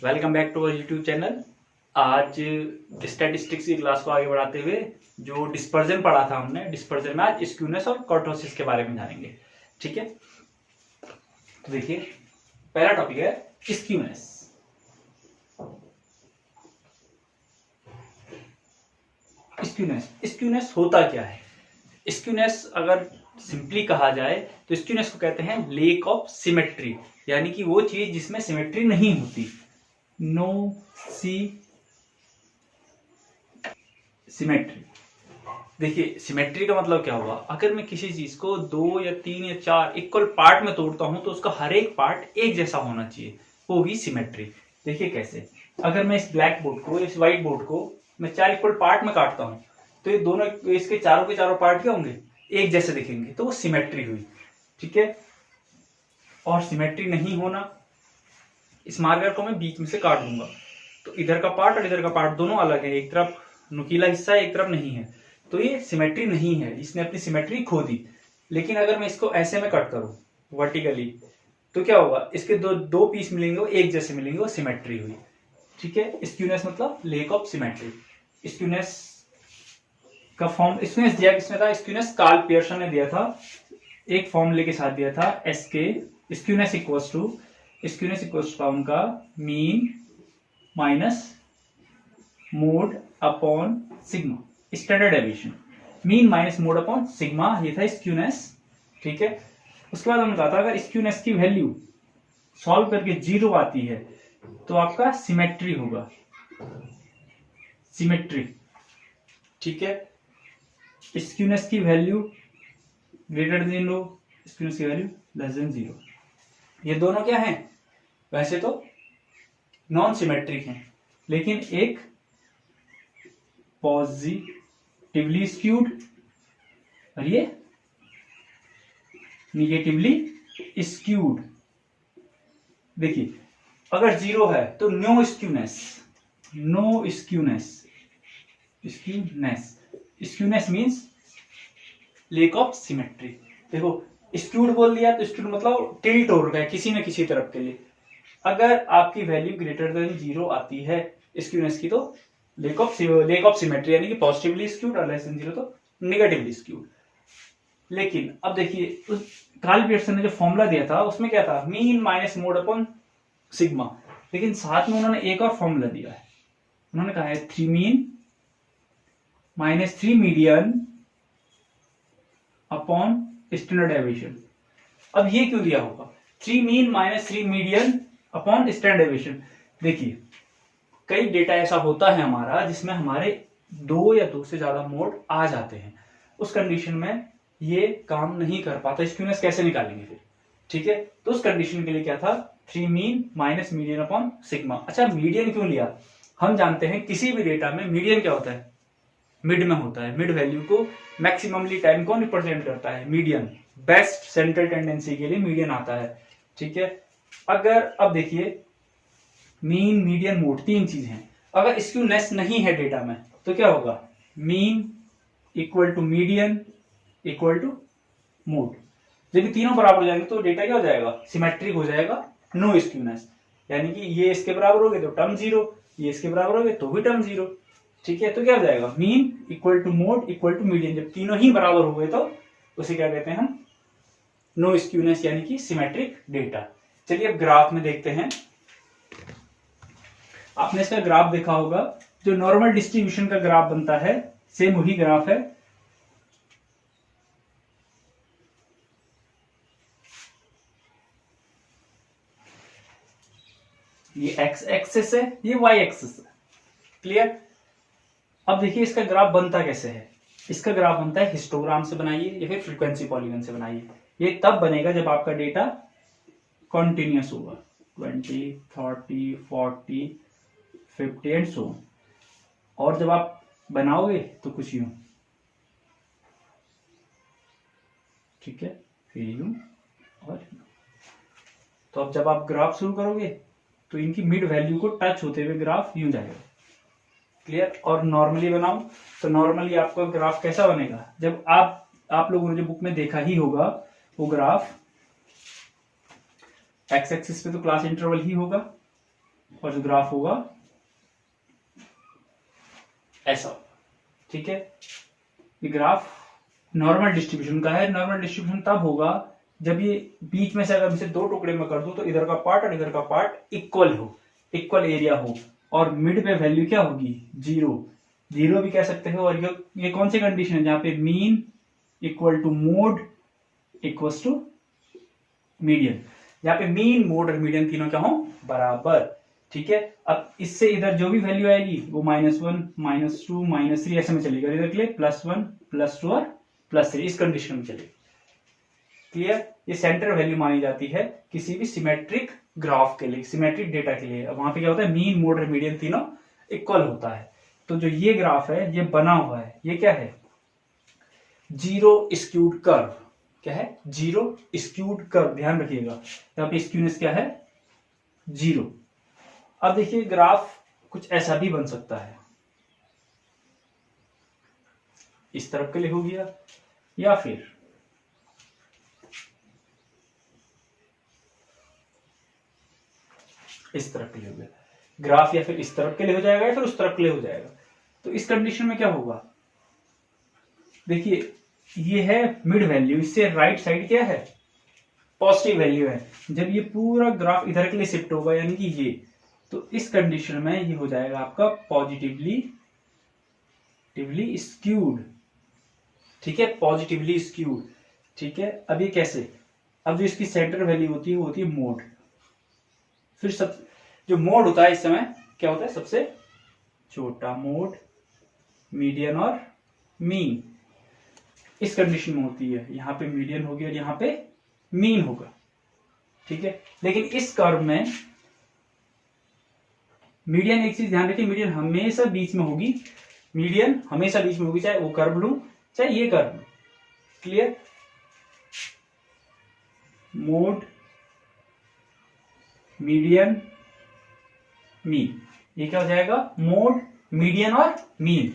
Welcome back to our YouTube channel. आज statistics की class को आगे बढ़ाते हुए जो डिस्पर्जन पढ़ा था हमने, डिस्पर्जन में आज स्क्यूनेस और कर्टोसिस के बारे में जानेंगे। ठीक है, तो देखिए पहला टॉपिक है स्क्यूनेस। स्क्यूनेस होता क्या है? स्क्यूनेस अगर सिंपली कहा जाए तो स्क्यूनेस को कहते हैं लेक ऑफ सिमेट्री, यानी कि वो चीज जिसमें सिमेट्री नहीं होती। No symmetry. देखिए सिमेट्री का मतलब क्या हुआ? अगर मैं किसी चीज को 2 या 3 या 4 इक्वल पार्ट में तोड़ता हूं तो उसका हर एक पार्ट एक जैसा होना चाहिए, वो होगी सिमेट्री। देखिए कैसे, अगर मैं इस ब्लैक बोर्ड को, इस व्हाइट बोर्ड को मैं 4 इक्वल पार्ट में काटता हूं तो ये दोनों, इसके चारों के चारों पार्ट क्या होंगे? एक जैसे दिखेंगे, तो वो सिमेट्री हुई। ठीक है, और सिमेट्री नहीं होना, इस मार्कर को मैं बीच में से काट दूंगा तो इधर का पार्ट और इधर का पार्ट दोनों अलग है, एक तरफ नुकीला हिस्सा है, एक तरफ नहीं है, तो ये सिमेट्री नहीं है, इसने अपनी सिमेट्री खो दी। लेकिन अगर मैं इसको ऐसे में कट करूं वर्टिकली तो क्या होगा? इसके दो पीस मिलेंगे, वो एक जैसे मिलेंगे, वो सिमेट्री हुई। ठीक है, स्क्यूनेस मतलब लेक ऑफ सिमेट्री। स्क्यूनेस का फॉर्म स्क्यूनेस दिया किसने था? स्क्यूनेस कार्ल पियर्सन ने दिया था, एक फॉर्मूले के साथ दिया था एसके। स्क्यूनेस इक्वल्स का उनका mean minus mode upon sigma, standard deviation. Mean minus mode upon sigma, ये था स्क्यूनेस। ठीक है, उसके बाद हमने कहा था अगर स्क्यूनेस की वैल्यू सॉल्व करके 0 आती है तो आपका सिमेट्री होगा, सिमेट्री। ठीक है, स्क्यूनेस की वैल्यू ग्रेटर देन 0, स्क्यूनेस की वैल्यू लेस देन 0। ये दोनों क्या हैं? वैसे तो नॉन सिमेट्रिक हैं, लेकिन एक पॉजिटिवली स्क्यूड और ये निगेटिवली स्क्यूड। देखिए अगर 0 है तो no skewness, skewness means lack of symmetry. देखो स्क्यूड बोल दिया तो स्क्यूड मतलब टिल्ट हो रहा है किसी न किसी तरफ के लिए। अगर आपकी वैल्यू ग्रेटर देन 0 आती है स्क्यूनेस की तो लेक ऑफ सिमेट्री, यानी कि पॉजिटिवली स्क्यूड, और लेस देन 0 तो नेगेटिवली स्क्यूड। लेकिन अब देखिए उस कार्ल पियर्सन ने जो फॉर्मूला दिया था उसमें क्या था? Mean minus mode upon sigma. लेकिन साथ में उन्होंने एक और फॉर्मूला दिया है, उन्होंने कहा है 3 mean minus 3 median upon standard deviation. अब ये क्यों दिया होगा 3 mean minus 3 median upon standard deviation? देखिए कई डेटा ऐसा होता है हमारा जिसमें हमारे 2 या 2 से ज्यादा मोड आ जाते हैं, उस कंडीशन में ये काम नहीं कर पाता, स्क्यूनेस कैसे निकालेंगे फिर? ठीक है, तो उस कंडीशन के लिए क्या था? 3 mean minus median upon sigma. अच्छा मीडियन क्यों लिया? हम जानते हैं किसी भी डेटा में मीडियन क्या होता है? मिड में होता है। मिड वैल्यू को मैक्सिममली टाइम कौन रिप्रेजेंट करता है? मीडियन। बेस्ट सेंट्रल टेंडेंसी के लिए मीडियन आता है। ठीक है, अगर अब देखिए मीन मीडियन मोड 3 चीज हैं, अगर स्क्यूनेस नहीं है डेटा में तो क्या होगा? Mean equal to median equal to mode. जब तीनों बराबर हो जाएंगे तो डेटा क्या हो जाएगा? सिमेट्रिक हो जाएगा, नो स्क्यूनेस। यानी कि ये इसके बराबर हो गए तो टर्म 0, ये इसके बराबर हो गए तो भी टर्म 0। ठीक है, तो क्या हो जाएगा? Mean equal to mode equal to median. जब तीनों ही बराबर हो गए तो उसे क्या कहते हैं हम? नो स्क्यूनेस, यानी कि सिमेट्रिक डेटा। चलिए अब ग्राफ में देखते हैं। आपने इसका ग्राफ देखा होगा, जो नॉर्मल डिस्ट्रीब्यूशन का ग्राफ बनता है सेम वही ग्राफ है। ये एक्स एक्सिस है, ये वाई एक्सिस है। क्लियर? अब देखिए इसका ग्राफ बनता कैसे है। इसका ग्राफ बनता है हिस्टोग्राम से बनाइए या फिर फ्रीक्वेंसी पॉलीगन से बनाइए। ये तब बनेगा जब आपका डेटा कॉन्टिन्यूस होगा, 20, 30, 40, 50 एंड सो। और जब आप बनाओगे तो कुछ यूं, ठीक है, फिर यूं और यूं। तो अब जब आप ग्राफ शुरू करोगे तो इनकी मिड वैल्यू को टच होते हुए ग्राफ यूं जाएगा। क्लियर? और नॉर्मली बनाओ तो नॉर्मली आपका ग्राफ कैसा बनेगा? जब आप लोगों ने जो बुक में देखा ही होगा वो ग्राफ एक्स एक्सिस पे तो क्लास इंटरवल ही होगा और जो ग्राफ होगा ऐसा, ठीक है। ये ग्राफ नॉर्मल डिस्ट्रीब्यूशन का है। नॉर्मल डिस्ट्रीब्यूशन तब होगा जब ये बीच में से अगर इसे दो टुकड़े में कर दूं तो इधर का पार्ट और इधर का पार्ट इक्वल हो, इक्वल एरिया हो, और मिड पे वैल्यू क्या होगी, जीरो। जीरो भी कह सकते हो। और ये कौन सी कंडीशन है जहां पे mean equal to mode equal to median, जहां पे मीन मोड और मीडियन तीनों क्या हो, बराबर, ठीक है। अब इससे इधर जो भी वैल्यू आएगी वो -1, -2, -3 ऐसे में चलेगी, इधर के लिए +1, +2 और +3 इस कंडीशन में चलेगी। क्लियर। ये सेंटर वैल्यू मानी जाती है किसी भी सिमेट्रिक ग्राफ के लिए, सिमेट्रिक डेटा के लिए। अब वहां पे क्या होता है, मीन मोड और मीडियन तीनों इक्वल होता है। तो जो ये ग्राफ है ये बना हुआ है, ये क्या है, जीरो स्क्यूड कर्व। क्या है, जीरो स्क्यूड कर्व, ध्यान रखिएगा यहाँ पे स्क्यूनेस क्या है, 0। अब देखिए ग्राफ कुछ ऐसा भी बन सकता है, इस तरफ के लिए हो गया, या फिर इस तरफ के लिए हो गया ग्राफ, या फिर इस तरफ के लिए हो जाएगा, या फिर उस तरफ के लिए हो जाएगा। तो इस कंडीशन में क्या होगा, देखिए ये है मिड वैल्यू, इससे राइट साइड क्या है, पॉजिटिव वैल्यू है। जब ये पूरा ग्राफ इधर के लिए शिफ्ट होगा यानी कि ये, तो इस कंडीशन में ये हो जाएगा आपका पॉजिटिवली स्क्यूड, ठीक है, पॉजिटिवली स्क्यूड, ठीक है। अब ये कैसे, अब जो इसकी सेंटर वैल्यू होती है वो होती है मोड। फिर सब जो मोड होता है इस समय क्या होता है, सबसे छोटा मोड, मीडियन और मीन इस कंडीशन में होती है। यहां पे मीडियन होगी और यहां पे मीन होगा, ठीक है। लेकिन इस कर्व में मीडियन, एक चीज ध्यान रखिए, मीडियन हमेशा बीच में होगी, मीडियन हमेशा बीच में होगी, चाहे वो कर्व लूं चाहे ये कर्व लूं। क्लियर। मोड, मीडियन, मीन, ये क्या हो जाएगा, मोड, मीडियन और मीन।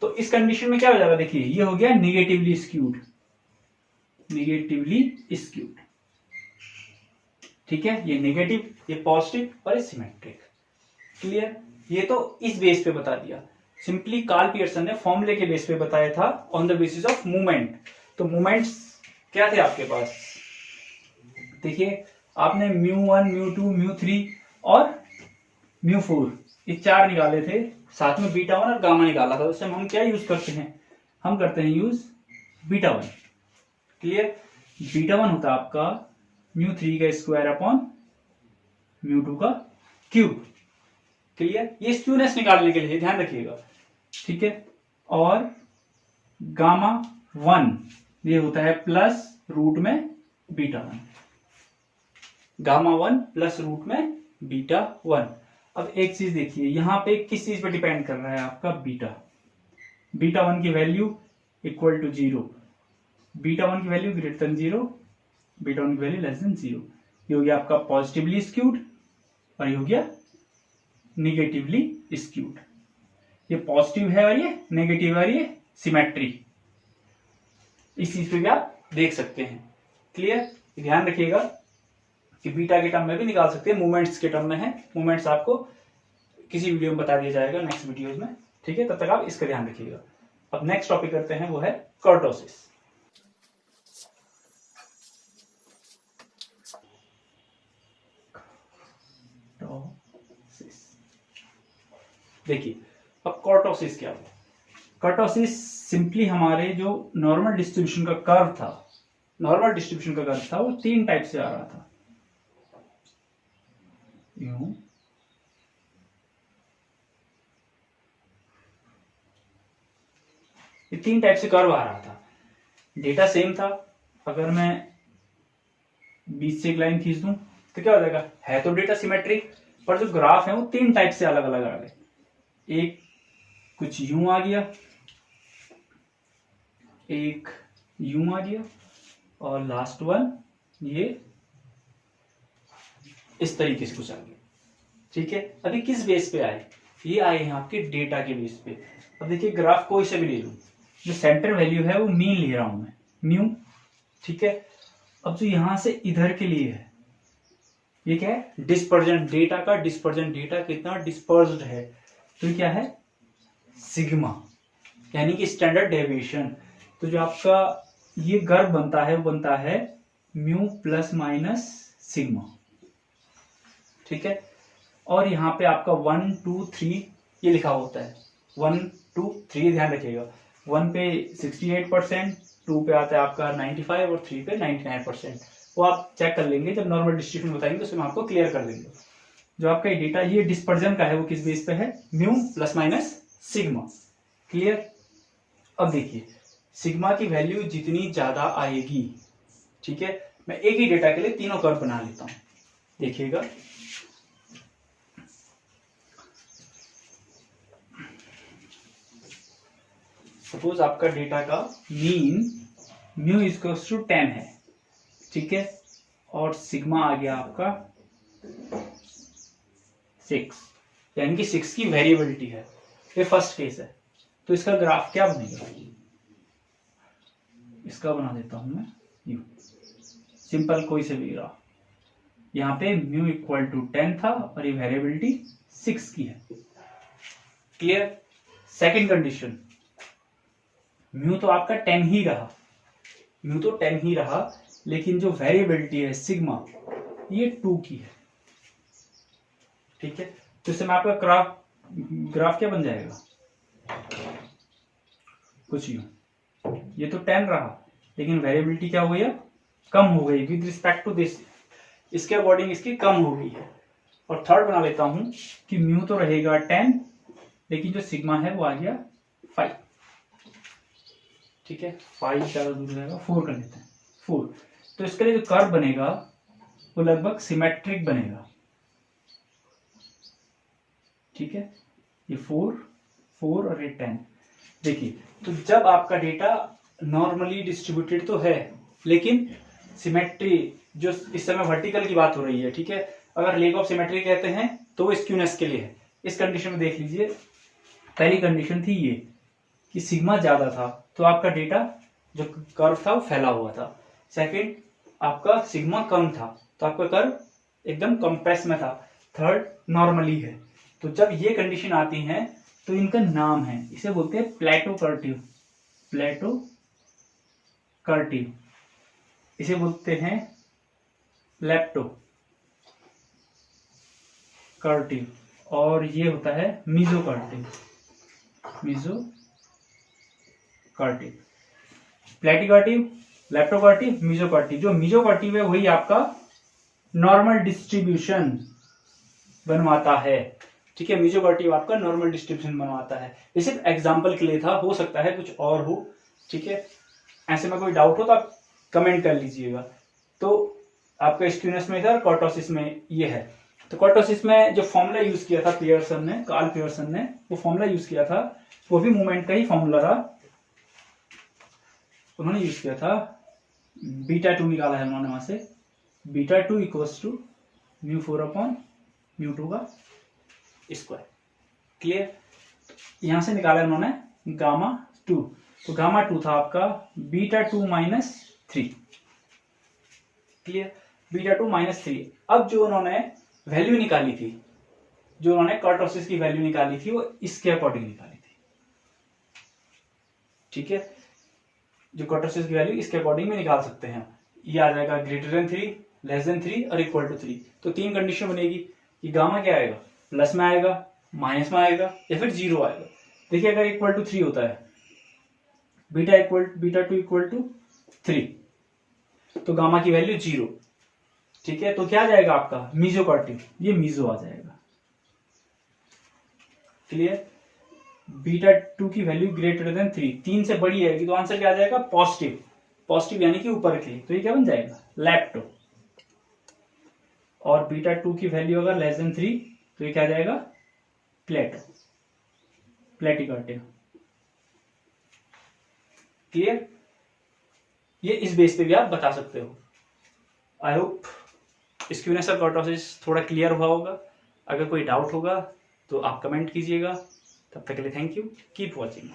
तो इस कंडीशन में क्या हो जाएगा, देखिए ये हो गया निगेटिवली स्क्यूड, निगेटिवली स्क्यूड, ठीक है। ये नेगेटिव, ये पॉजिटिव और ये सिमेट्रिक। क्लियर। ये तो इस बेस पे बता दिया, सिंपली कार्ल पियर्सन ने फॉर्मूले के बेस पे बताया था, on the basis of movement. तो मूवमेंट्स क्या थे आपके पास, देखिए आपने μ1, μ2, μ3 और μ4 ये 4 निकाले थे, साथ में β1 और गामा निकाला था। उससे हम क्या यूज करते हैं, हम करते हैं यूज β1। क्लियर। β1 होता है आपका μ3 का स्क्वायर अपॉन μ2 का क्यूब। क्लियर। ये स्क्यूनेस निकालने के लिए ध्यान रखिएगा, ठीक है। और गामा 1 ये होता है प्लस रूट में β1, गामा 1 प्लस रूट में β1। अब एक चीज देखिए, यहां पे किस चीज पे डिपेंड कर रहा है आपका β1 की वैल्यू इक्वल टू 0, β1 की वैल्यू ग्रेटर देन 0, β1 की वैल्यू लेस देन 0। ये हो गया आपका पॉजिटिवली स्क्यूड और ये हो गया निगेटिवली स्क्यूड। ये पॉजिटिव है और ये नेगेटिव है और ये सिमेट्री, इस चीज पे भी आप देख सकते हैं। क्लियर। ध्यान रखिएगा कि बीटा के टर्म में भी निकाल सकते हैं, मूवमेंट्स के टर्म में है। मूवमेंट्स आपको किसी वीडियो में बता दिया जाएगा नेक्स्ट वीडियोस में, ठीक है। तब तक आप इसका ध्यान रखिएगा। अब नेक्स्ट टॉपिक करते हैं, वो है कर्टोसिस। देखिए अब कर्टोसिस क्या हुआ। कर्टोसिस सिंपली हमारे जो नॉर्मल डिस्ट्रीब्यूशन का कर्व था, नॉर्मल डिस्ट्रीब्यूशन का कर्व था, वो 3 टाइप से आ रहा था, यूं, ये 3 टाइप से कर्व आ रहा था। डेटा सेम था, अगर मैं बीच से एक लाइन खींच दूं तो क्या हो जाएगा, है तो डेटा सिमेट्रिक, पर जो ग्राफ है वो 3 टाइप से अलग अलग आ गए। एक कुछ यूं आ गया, एक यूं आ गया, और लास्ट वन ये इस तरीके से कुछ आ गया, ठीक है। अभी किस बेस पे आए, ये आए हैं आपके डेटा के बेस पे। अब देखिए ग्राफ कोई से भी ले लूं, जो सेंटर वैल्यू है वो मीन ले रहा हूं मैं, म्यू, ठीक है। अब जो यहां से इधर के लिए है ये क्या है, डिस्पर्जन डेटा का, डिस्पर्जन डेटा कितना डिस्पर्स्ड है, तो ये क्या है, सिग्मा, यानी कि स्टैंडर्ड डेविएशन। तो जो आपका ये कर्व बनता है वो बनता है म्यू प्लस माइनस सिग्मा, ठीक है। और यहाँ पे आपका 1 2 3 ये लिखा होता है, 1 2 3 ध्यान रखिएगा। 1 पे 68%, 2 पे आता है आपका 95 और 3 पे 99%। वो आप चेक कर लेंगे, जब नॉर्मल डिस्ट्रीब्यूशन बताएंगे तो उसमें आपको क्लियर कर देंगे। जो आपका ये डेटा ये डिस्पर्जन का है वो किस बेस पे है, mu plus minus sigma, clear. अब देखिए सिग्मा की वैल्यू जितनी ज्यादा आएगी, ठीक है, मैं एक ही डेटा के लिए तीनों कर्व बना लेता हूं, देखिएगा। सपोज आपका डेटा का मीन म्यू इक्वल्स टू 10 है, ठीक है, और सिग्मा आ गया आपका 6, यानी कि 6 की वेरिएबिलिटी है। ये फर्स्ट केस है, तो इसका ग्राफ क्या बनेगा, इसका बना देता हूं मैं यू, सिंपल कोई से भी ग्राफ। यहाँ पे म्यू इक्वल टू 10 था और ये वेरिएबिलिटी 6 की है, क्लियर। सेकंड कंडीशन, म्यू तो आपका 10 ही रहा, म्यू तो 10 ही रहा, लेकिन जो वेरिएबिलिटी है सिग्मा ये 2 की है, ठीक है। तो इससे में आपका ग्राफ क्या बन जाएगा, कुछ यूं, ये तो 10 रहा लेकिन वेरिएबिलिटी क्या हो गई, कम हो गई विद रिस्पेक्ट टू दिस, इसके अकॉर्डिंग इसकी कम हो गई है। और थर्ड बना लेता हूं कि म्यू तो रहेगा 10 लेकिन जो सिग्मा है वो आ गया 5, ठीक है। 5 ज्यादा दूर रहेगा, 4 कर लेते हैं, 4। तो इसके लिए जो कर्व बनेगा वो लगभग सिमेट्रिक बनेगा, ठीक है। ये 4 4 और ये 10। देखिए तो जब आपका डेटा नॉर्मली डिस्ट्रीब्यूटेड तो है लेकिन सिमेट्री, जो इस समय वर्टिकल की बात हो रही है, ठीक है, अगर लेक ऑफ सिमेट्री कहते हैं तो वो स्क्यूनेस के लिए है। इस कंडीशन में देख लीजिए, पहली कंडीशन थी ये कि सिग्मा ज्यादा था तो आपका डेटा जो कर्व था वो फैला हुआ था। सेकंड, आपका सिग्मा कम था तो आपका कर्व एकदम कंप्रेस में था। थर्ड, नॉर्मली है। तो जब ये कंडीशन आती है तो इनका नाम है, इसे बोलते हैं प्लेटो कर्टिव, प्लेटो कर्टिव, इसे बोलते हैं लेप्टो कर्टिव, और ये होता है मीजो कर्टिव, मीजो कर्टिव। प्लेटिकर्टिव, लेप्टोकर्टिव, मीजोकर्टिव। जो मीजोकर्टिव है वही आपका नॉर्मल डिस्ट्रीब्यूशन बनवाता है, ठीक है। मीजोकर्टिव आपका नॉर्मल डिस्ट्रीब्यूशन बनवाता है। ये सिर्फ एग्जांपल के लिए था, हो सकता है कुछ और हो, ठीक है। ऐसे में कोई डाउट हो तो आप कमेंट कर लीजिएगा। तो आपका स्क्यूनेस में था और कर्टोसिस में ये है। तो कर्टोसिस में जो फॉर्मूला यूज किया था पियर्सन ने, कार्ल पियर्सन ने वो फॉर्मूला यूज किया था, वो भी मूवमेंट का ही फॉर्मूला था। उन्होंने यूज किया था β2 निकाला है उन्होंने वहां से, β2 इक्वल्स टू μ4/μ2 का स्क्वायर, क्लियर। यहां से निकाला उन्होंने γ2, तो γ2 था आपका β2 - 3, क्लियर, β2 - 3। अब जो उन्होंने वैल्यू निकाली थी, जो उन्होंने कर्टोसिस की वैल्यू निकाली थी वो इसके अकॉर्डिंग निकाली थी, ठीक है। जो कर्टोसिस की वैल्यू इसके अकॉर्डिंग में निकाल सकते हैं। ये आ जाएगा >3, <3 और = 3। तो तीन कंडीशन बनेगी कि गामा क्या आएगा, प्लस में आएगा, माइनस में आएगा या फिर 0 आएगा। देखिए अगर =3 होता है, β2 = 3, तो गामा की वैल्यू 0, ठीक है। तो क्या आ जाएगा आपका मीजोकर्टिव, ये मीजो आ जाएगा, क्लियर। β2 की वैल्यू >3, 3 से बड़ी आएगी तो आंसर क्या आ जाएगा पॉजिटिव, पॉजिटिव यानी कि ऊपर की। तो ये क्या बन जाएगा लेप्टो। और β2 की वैल्यू अगर <3 तो ये क्या आ जाएगा प्लेटो, प्लेटिकर्टिव, क्लियर। ये इस बेस पे भी आप बता सकते हो। आई होप स्क्यूनेस और कर्टोसिस थोड़ा क्लियर हुआ होगा। अगर कोई डाउट होगा तो आप कमेंट कीजिएगा। तब तक के लिए थैंक यू, कीप वॉचिंग।